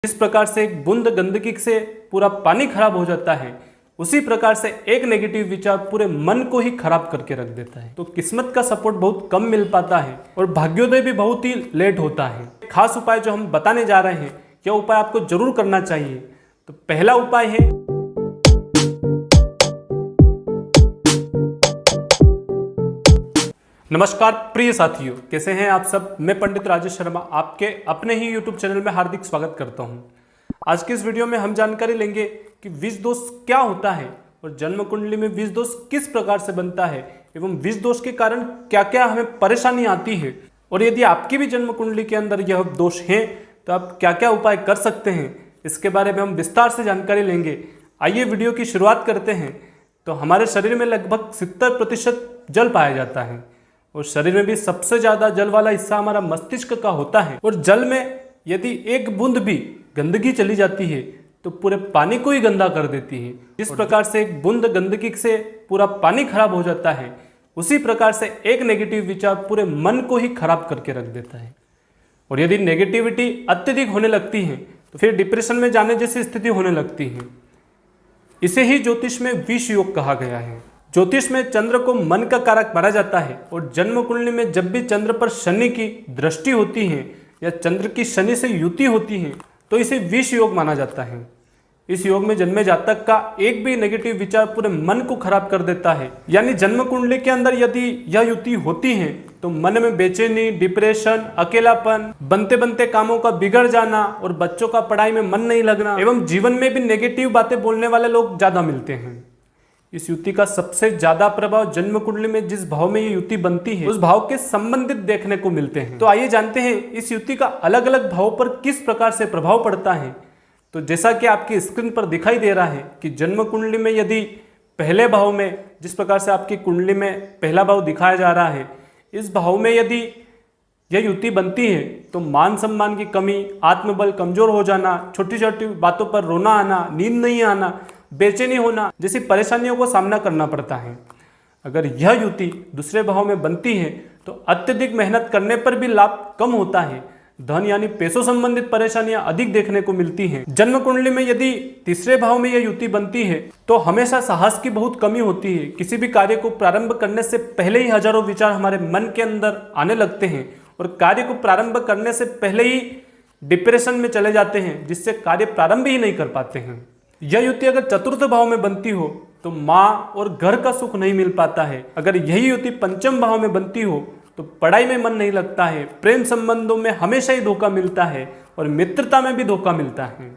जिस प्रकार से एक बूंद गंदगी से पूरा पानी खराब हो जाता है, उसी प्रकार से एक नेगेटिव विचार पूरे मन को ही खराब करके रख देता है। तो किस्मत का सपोर्ट बहुत कम मिल पाता है और भाग्योदय भी बहुत ही लेट होता है। खास उपाय जो हम बताने जा रहे हैं, यह उपाय आपको जरूर करना चाहिए। तो पहला उपाय है नमस्कार प्रिय साथियों, कैसे हैं आप सब। मैं पंडित राजेश शर्मा आपके अपने ही YouTube चैनल में हार्दिक स्वागत करता हूं। आज की इस वीडियो में हम जानकारी लेंगे कि विष दोष क्या होता है और जन्म कुंडली में विष दोष किस प्रकार से बनता है एवं विष दोष के कारण क्या क्या हमें परेशानी आती है, और यदि आपकी भी जन्म कुंडली के अंदर यह दोष है तो आप क्या क्या उपाय कर सकते हैं, इसके बारे में हम विस्तार से जानकारी लेंगे। आइए वीडियो की शुरुआत करते हैं। तो हमारे शरीर में लगभग 70% जल पाया जाता है और शरीर में भी सबसे ज्यादा जल वाला हिस्सा हमारा मस्तिष्क का होता है। और जल में यदि एक बूंद भी गंदगी चली जाती है तो पूरे पानी को ही गंदा कर देती है। जिस प्रकार से एक बूंद गंदगी से पूरा पानी खराब हो जाता है, उसी प्रकार से एक नेगेटिव विचार पूरे मन को ही खराब करके रख देता है। और यदि नेगेटिविटी अत्यधिक होने लगती है तो फिर डिप्रेशन में जाने जैसी स्थिति होने लगती है। इसे ही ज्योतिष में विष योग कहा गया है। ज्योतिष में चंद्र को मन का कारक माना जाता है और जन्म कुंडली में जब भी चंद्र पर शनि की दृष्टि होती है या चंद्र की शनि से युति होती है तो इसे विष योग माना जाता है। इस योग में जन्मे जातक का एक भी नेगेटिव विचार पूरे मन को खराब कर देता है। यानी जन्म कुंडली के अंदर यदि यह युति होती है तो मन में बेचैनी, डिप्रेशन, अकेलापन, बनते बनते कामों का बिगड़ जाना और बच्चों का पढ़ाई में मन नहीं लगना एवं जीवन में भी नेगेटिव बातें बोलने वाले लोग ज्यादा मिलते हैं। इस युति का सबसे ज्यादा प्रभाव जन्म कुंडली में जिस भाव में ये युति बनती है उस भाव के संबंधित देखने को मिलते हैं। तो आइए जानते हैं इस युति का अलग अलग भाव पर किस प्रकार से प्रभाव पड़ता है। तो जैसा कि आपकी स्क्रीन पर दिखाई दे रहा है कि जन्म कुंडली में यदि पहले भाव में, जिस प्रकार से आपकी कुंडली में पहला भाव दिखाया जा रहा है, इस भाव में यदि यह युति बनती है तो मान सम्मान की कमी, आत्मबल कमजोर हो जाना, छोटी छोटी बातों पर रोना आना, नींद नहीं आना, बेचैनी होना जैसी परेशानियों को सामना करना पड़ता है। अगर यह युति दूसरे भाव में बनती है तो अत्यधिक मेहनत करने पर भी लाभ कम होता है। धन यानी पैसों संबंधित परेशानियां अधिक देखने को मिलती हैं। जन्म कुंडली में यदि तीसरे भाव में यह युति बनती है तो हमेशा साहस की बहुत कमी होती है। किसी भी कार्य को प्रारंभ करने से पहले ही हजारों विचार हमारे मन के अंदर आने लगते हैं और कार्य को प्रारंभ करने से पहले ही डिप्रेशन में चले जाते हैं, जिससे कार्य प्रारंभ ही नहीं कर पाते हैं। यह युति अगर चतुर्थ भाव में बनती हो तो माँ और घर का सुख नहीं मिल पाता है। अगर यही युति पंचम भाव में बनती हो तो पढ़ाई में मन नहीं लगता है, प्रेम संबंधों में हमेशा ही धोखा मिलता है और मित्रता में भी धोखा मिलता है।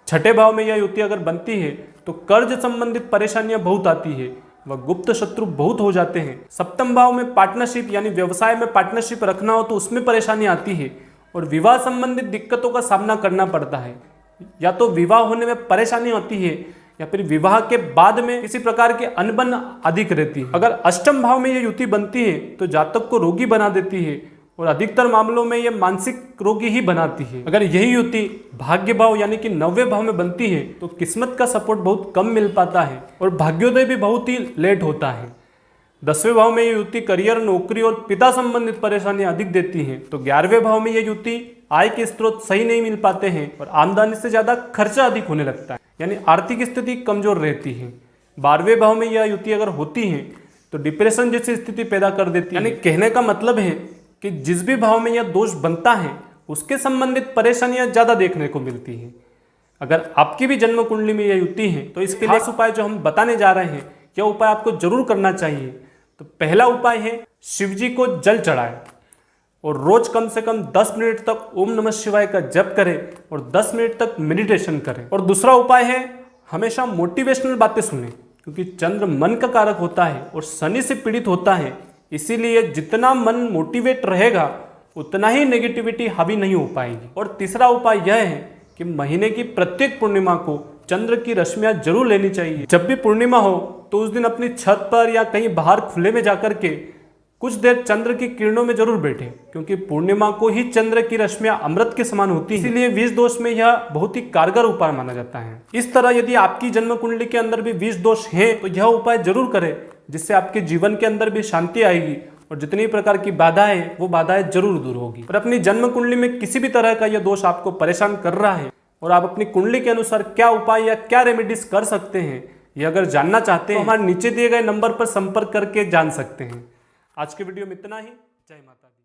छठे भाव में यह युति अगर बनती है तो कर्ज संबंधित परेशानियां बहुत आती है व गुप्त शत्रु बहुत हो जाते हैं। सप्तम भाव में पार्टनरशिप यानी व्यवसाय में पार्टनरशिप रखना हो तो उसमें परेशानी आती है और विवाह संबंधित दिक्कतों का सामना करना पड़ता है। या तो विवाह होने में परेशानी होती है या फिर विवाह के बाद में किसी प्रकार के अनबन अधिक रहती है। अगर अष्टम भाव में यह युति बनती है तो जातक को रोगी बना देती है और अधिकतर मामलों में यह मानसिक रोगी ही बनाती है। अगर यही युति भाग्य भाव यानी कि 9वें भाव में बनती है तो किस्मत का सपोर्ट बहुत कम मिल पाता है और भाग्योदय भी बहुत ही लेट होता है। 10वें भाव में यह युति करियर, नौकरी और पिता संबंधित परेशानियां अधिक देती हैं। तो 11वें भाव में यह युति आय के स्रोत सही नहीं मिल पाते हैं और आमदनी से ज्यादा खर्चा अधिक होने लगता है, यानी आर्थिक स्थिति कमजोर रहती है। 12वें भाव में यह युति अगर होती है तो डिप्रेशन जैसी स्थिति पैदा कर देती है। यानी कहने का मतलब है कि जिस भी भाव में यह दोष बनता है उसके संबंधित परेशानियां ज्यादा देखने को मिलती है। अगर आपकी भी जन्म कुंडली में यह युति है तो इसके लिए उपाय जो हम बताने जा रहे हैं, यह उपाय आपको जरूर करना चाहिए। तो पहला उपाय है शिवजी को जल चढ़ाएं और रोज कम से कम 10 मिनट तक ओम नमः शिवाय का जप करें और 10 मिनट तक मेडिटेशन करें। और दूसरा उपाय है हमेशा मोटिवेशनल बातें सुनें, क्योंकि चंद्र मन का कारक होता है और शनि से पीड़ित होता है। इसीलिए जितना मन मोटिवेट रहेगा उतना ही नेगेटिविटी हावी नहीं हो पाएगी। और तीसरा उपाय यह है कि महीने की प्रत्येक पूर्णिमा को चंद्र की रश्मियां जरूर लेनी चाहिए। जब भी पूर्णिमा हो तो उस दिन अपनी छत पर या कहीं बाहर खुले में जाकर के कुछ देर चंद्र की किरणों में जरूर बैठे, क्योंकि पूर्णिमा को ही चंद्र की रश्मियां अमृत के समान होती है। इसीलिए विष दोष में यह बहुत ही कारगर उपाय माना जाता है। इस तरह यदि आपकी जन्म कुंडली के अंदर भी विष दोष है तो यह उपाय जरूर करें, जिससे आपके जीवन के अंदर भी शांति आएगी और जितनी प्रकार की बाधाएं हैं वो बाधाएं जरूर दूर होगी। और अपनी जन्म कुंडली में किसी भी तरह का यह दोष आपको परेशान कर रहा है और आप अपनी कुंडली के अनुसार क्या उपाय या क्या रेमेडीज कर सकते हैं, ये अगर जानना चाहते हैं तो हमारे नीचे दिए गए नंबर पर संपर्क करके जान सकते हैं। आज के वीडियो में इतना ही। जय माता दी।